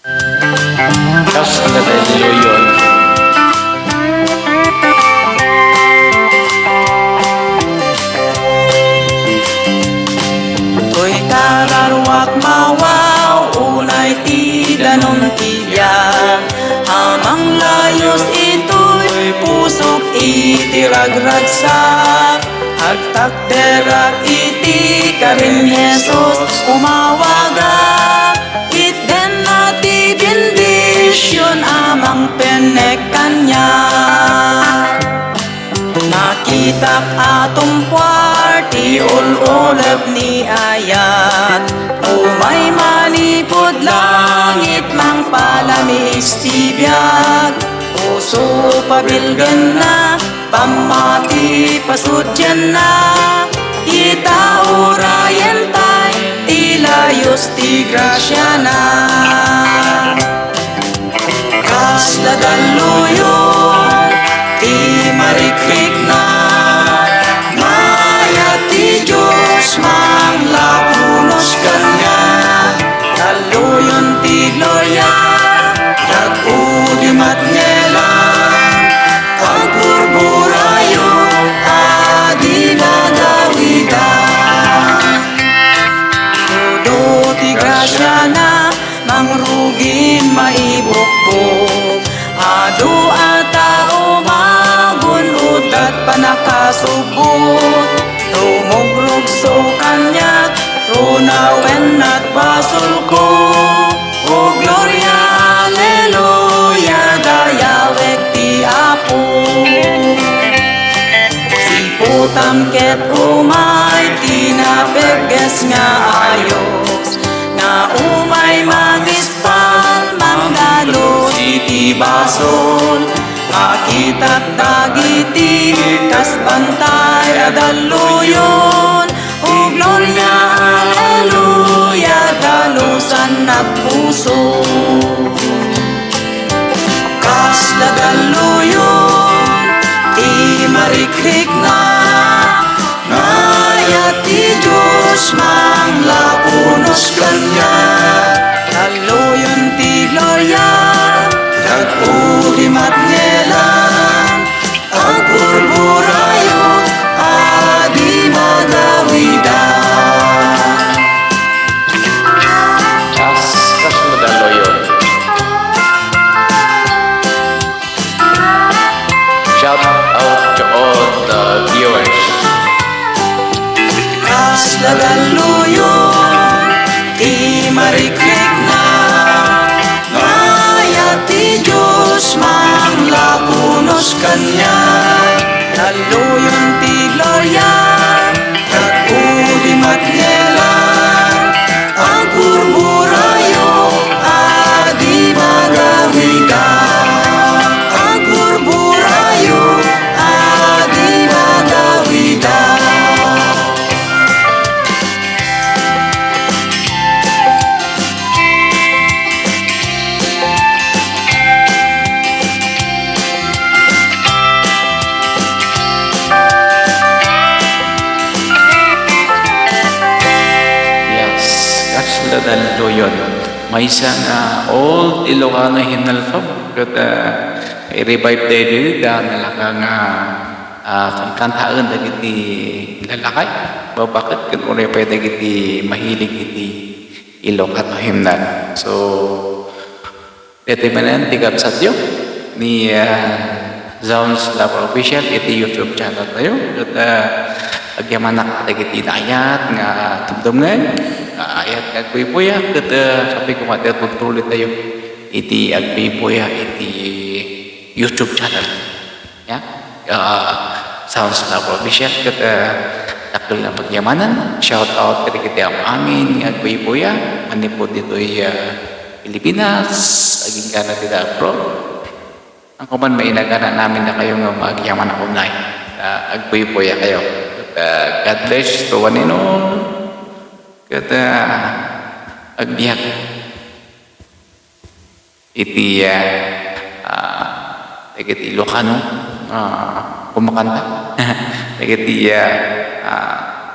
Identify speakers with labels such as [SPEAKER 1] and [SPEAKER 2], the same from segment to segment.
[SPEAKER 1] Tapos ang dadalo yun.
[SPEAKER 2] To'y kararwak mawaw, unay ti danon tiyak. Amang layos ito'y pusok itiragragsak. Agtakderak iti karim Jesus umawaga. Iten na ti bendisyon amang penek kanya. Nakitak atong party ul-ulab ni ayat. Umay manipod langit mang palamis ti biyag. Puso pabilgan na, pamati pasudyan na. Itaurayan tay, ilayos ti grasya na. Kasla daluyon, ti marikrik na. Maya ti Diyos mang lapunos kanya. Daluyon ti gloria, nag-udimat ngelang. Pagburburayo, adi nagawigan. Todo ti grasya na, mangrugin maibukbok. Ado ata umagunod at panakasubot. Tumugrog so kanyak, runawen at basol ko. O gloria, aleluya, dayawek ti Apo. Siputam ket umay, tinapeges nga ayos. Nga umay mangispal, manggalos iti basol. Makita't dagiti, kas bantay adaluyon. O gloria, aleluya, dalusan na puso. Kasla daluyon, ti marikrik na. Ngaya ti Diyos mang lapunos kanya. Daluyon ti gloria, nag-udimat ngelang. Ang burburayo, adi magawidan.
[SPEAKER 1] Tapos ang dadalo yun. Shout out to all the viewers.
[SPEAKER 2] Kasla daluyon, ti marikrik na. Ngaya ti Diyos mang lapunos kanya. Daluyon ti gloria, nag-udimat ngelang. Ang burburayo, adi magawigan. Ang burburayo, adi magawigan.
[SPEAKER 1] Yes, that's the dadalo yun. May isang old Ilocano hymnal song. Kat i-revive tayo dito dahil nalakang kantaan dagiti lalakay. Bakit kung pwede giti mahilig iti Ilocano hymnal. So, dito manan tigabsat yun ni Zounds Love Official iti YouTube channel tayo. At agyaman nakatagiti dayat nga tumdumngan. Ayat agpipuya. At sabi ko mati at magtuloy tayo iti agpipuya iti YouTube channel. Ya? Sounds Love Official. At takdol na pagyamanan. Shout out kati kiti ang amin nga agpipuya. Manipod dito'y Pilipinas. Aging ka na tida abroad. Ang kuman mainagana namin na kayo nga magyaman ako na agpuy-puya kayo. God bless to one and all. Kata agbiyak iti iti Ilocano kumakanta iti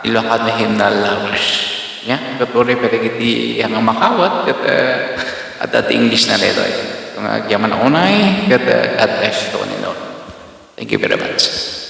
[SPEAKER 1] Ilocano hymnal lovers ya katuri pero iti yang makawat kata at English na rito. Kung agyaman unay, God bless to Panginoon. Thank you very much.